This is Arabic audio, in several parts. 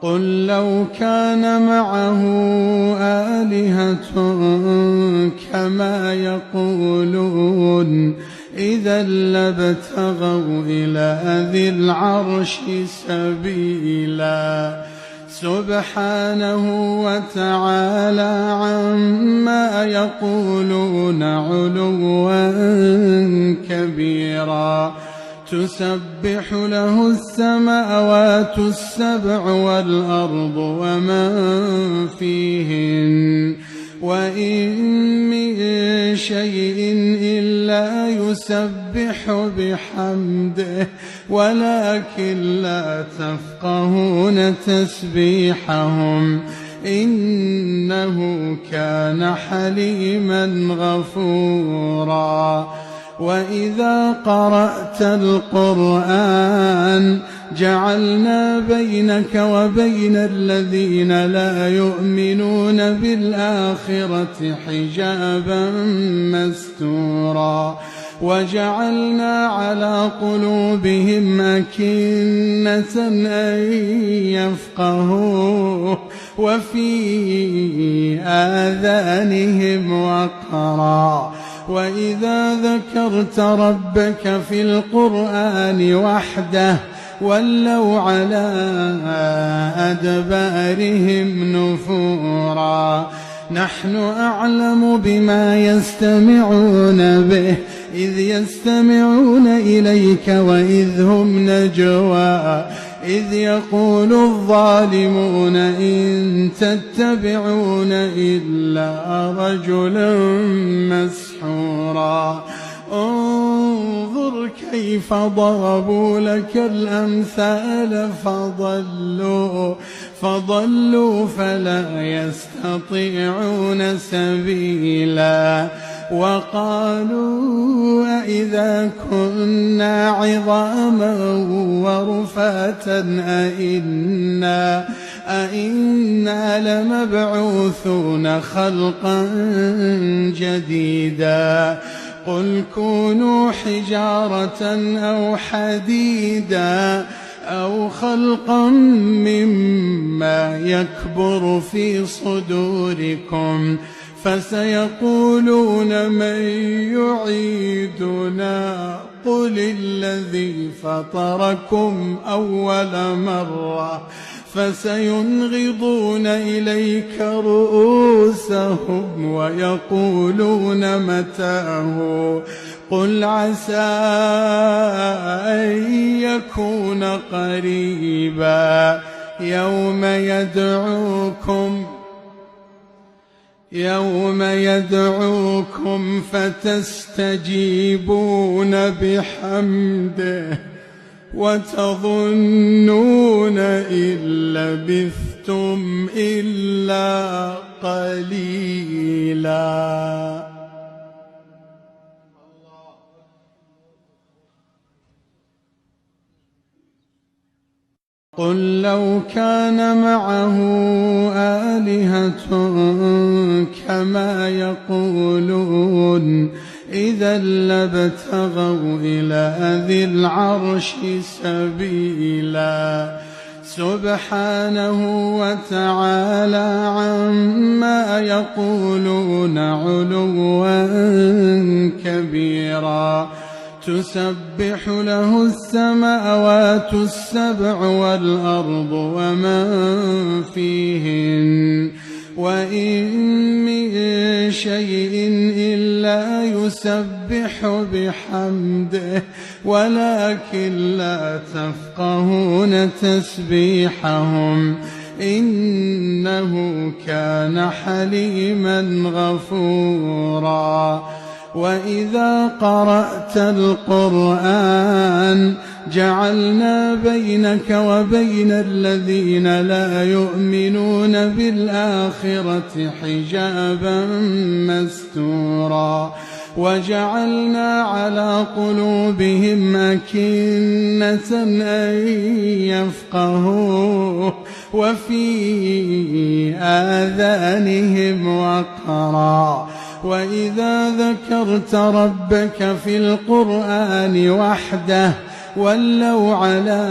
قل لو كان معه آلهة كما يقولون إذا لابتغوا إلى ذي العرش سبيلا سبحانه وتعالى عما يقولون علوا كبيرا تسبح له السماوات السبع والأرض ومن فيهن وإن من شيء إلا يسبح بحمده ولكن لا تفقهون تسبيحهم إنه كان حليما غفورا وإذا قرأت القرآن جعلنا بينك وبين الذين لا يؤمنون بالآخرة حجابا مستورا وجعلنا على قلوبهم أكنة أن يفقهوه وفي آذانهم وقرا وإذا ذكرت ربك في القرآن وحده ولوا على أدبارهم نفورا نحن أعلم بما يستمعون به إذ يستمعون إليك وإذ هم نجوى إذ يقول الظالمون إن تتبعون إلا رجلا مسحورا انظر كيف ضربوا لك الأمثال فضلوا فلا يستطيعون سبيلا وقالوا أئذا كنا عظاما ورفاتا أئنا لمبعوثون خلقا جديدا قل كونوا حجارة أو حديدا أو خلقا مما يكبر في صدوركم فسيقولون من يعيدنا قل الذي فطركم أول مرة فسينغضون إليك رؤوسهم ويقولون متاه قل عسى أن يكون قريبا يوم يدعوكم فتستجيبون بحمده وتظنون إن لبثتم إلا قليلا. قل لو كان معه آلهة كما يقولون إذا لابتغوا إلى ذي العرش سبيلا سبحانه وتعالى عما يقولون علوا كبيرا تسبح له السماوات السبع والأرض ومن فيهن وإن من شيء إلا يسبح بحمده ولكن لا تفقهون تسبيحهم إنه كان حليما غفورا وإذا قرأت القرآن جعلنا بينك وبين الذين لا يؤمنون بالآخرة حجابا مستورا وجعلنا على قلوبهم أكنة أن يفقهوه وفي آذانهم وقرا وإذا ذكرت ربك في القرآن وحده ولوا على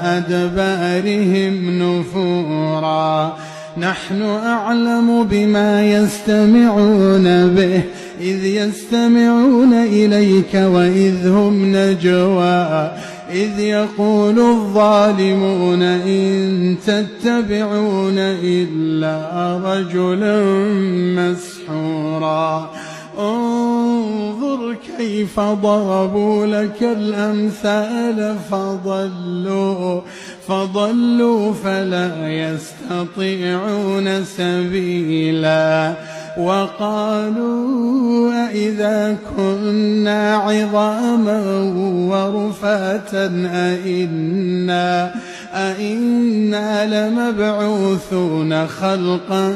أدبارهم نفورا نحن أعلم بما يستمعون به إذ يستمعون إليك وإذ هم نجوى إذ يقول الظالمون إن تتبعون إلا رجلا مسحورا انظر كيف ضربوا لك الأمثال فضلوا فلا يستطيعون سبيلا وقالوا أإذا كنا عظاما ورفاتا أإنا لمبعوثون خلقا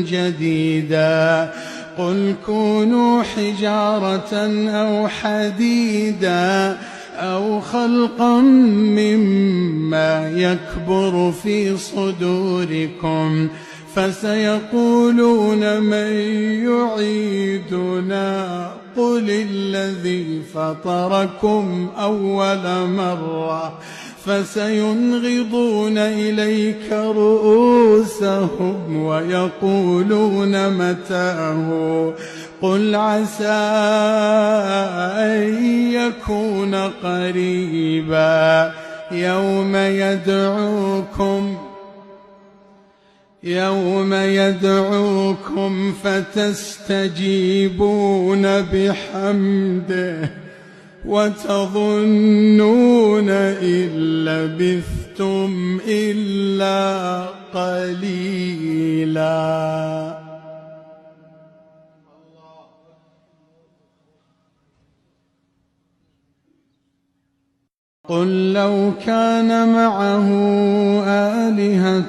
جديدا قل كونوا حجارة أو حديدا أو خلقا مما يكبر في صدوركم فسيقولون من يعيدنا قل الذي فطركم أول مرة فسينغضون إليك رؤوسهم ويقولون متاه قل عسى أن يكون قريبا يوم يدعوكم فتستجيبون بحمده وتظنون إن لبثتم إلا قليلا. قل لو كان معه آلهة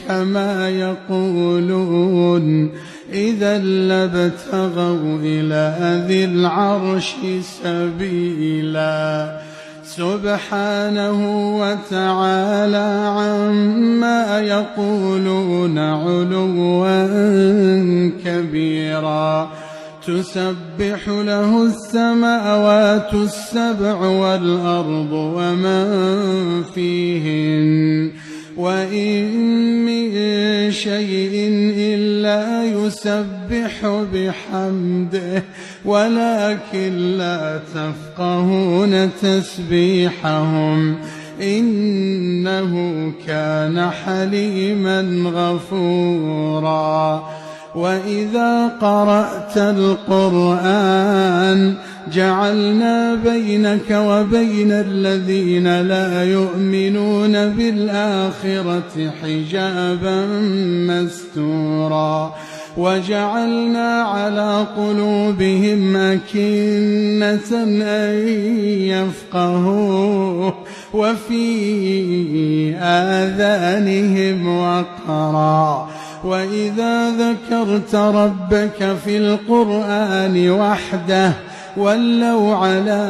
كما يقولون إذا لابتغوا إلى ذي العرش سبيلا سبحانه وتعالى عما يقولون علوا كبيرا تسبح له السماوات السبع والأرض ومن فيهن وإن من شيء إلا يسبح بحمده ولكن لا تفقهون تسبيحهم إنه كان حليما غفورا. وإذا قرأت القرآن جعلنا بينك وبين الذين لا يؤمنون بالآخرة حجابا مستورا وجعلنا على قلوبهم أكنة أن يفقهوه وفي آذانهم وقرا وإذا ذكرت ربك في القرآن وحده ولوا على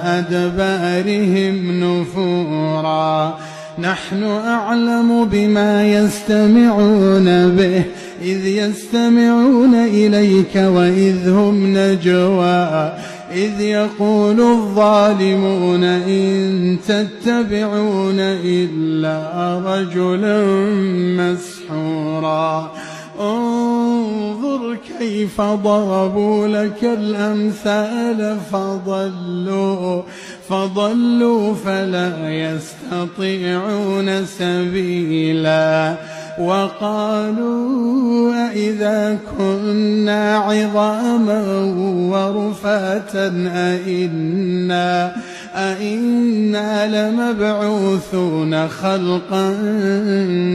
أدبارهم نفورا نحن أعلم بما يستمعون به إذ يستمعون إليك وإذ هم نجوى إذ يقول الظالمون إن تتبعون إلا رجلا مسحورا انظر كيف ضربوا لك الأمثال فضلوا فلا يستطيعون سبيلا وقالوا أإذا كنا عظاما ورفاتا أإنا لمبعوثون خلقا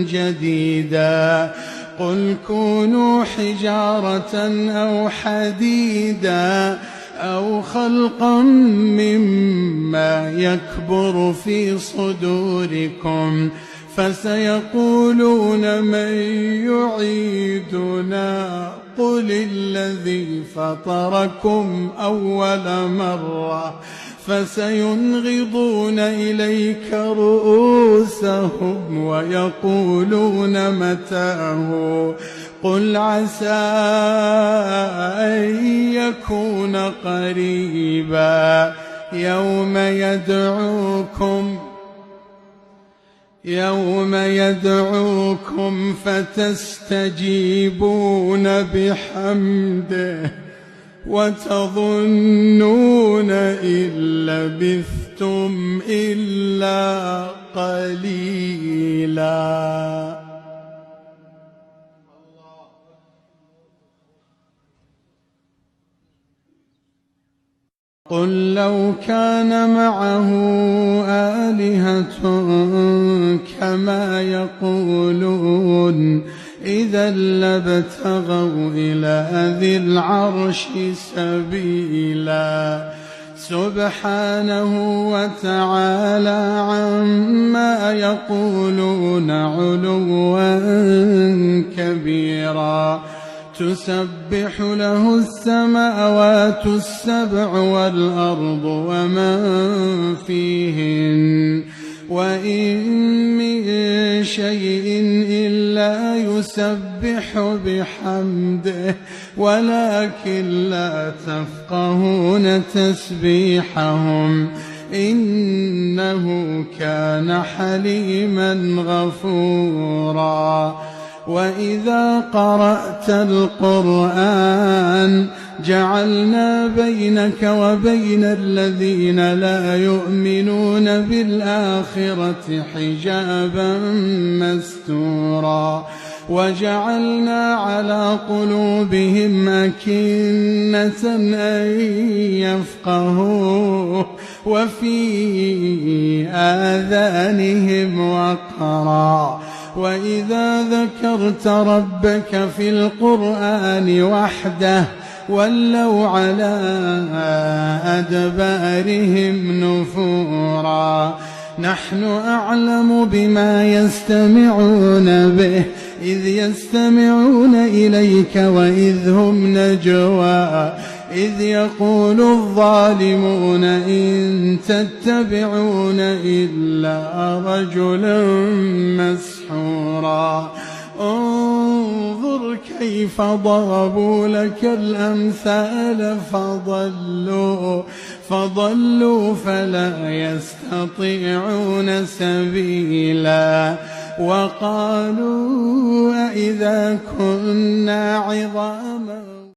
جديدا قل كونوا حجارة أو حديدا أو خلقا مما يكبر في صدوركم فسيقولون من يعيدنا قل الذي فطركم أول مرة فسينغضون إليك رؤوسهم ويقولون متاه قل عسى أن يكون قريبا يوم يدعوكم فتستجيبون بحمده وتظنون إن لبثتم إلا قليلا. قل لو كان معه آلهة كما يقولون إذا لابتغوا إلى ذي العرش سبيلا. سبحانه وتعالى عما يقولون علوا كبيرا. تسبح له السماوات السبع والأرض ومن فيهن وإن من شيء إلا يسبح بحمده ولكن لا تفقهون تسبيحهم إنه كان حليما غفورا. وإذا قرأت القرآن جعلنا بينك وبين الذين لا يؤمنون بالآخرة حجابا مستورا. وجعلنا على قلوبهم أكنة أن يفقهوه وفي آذانهم وقرا. وإذا ذكرت ربك في القرآن وحده ولوا على أدبارهم نفورا. نحن أعلم بما يستمعون به إذ يستمعون إليك وإذ هم نجوى إذ يقول الظالمون إن تتبعون إلا رجلا مسحورا. انظر كيف ضربوا لك الأمثال فضلوا فلا يستطيعون سبيلا. وقالوا أإذا كنا عظاما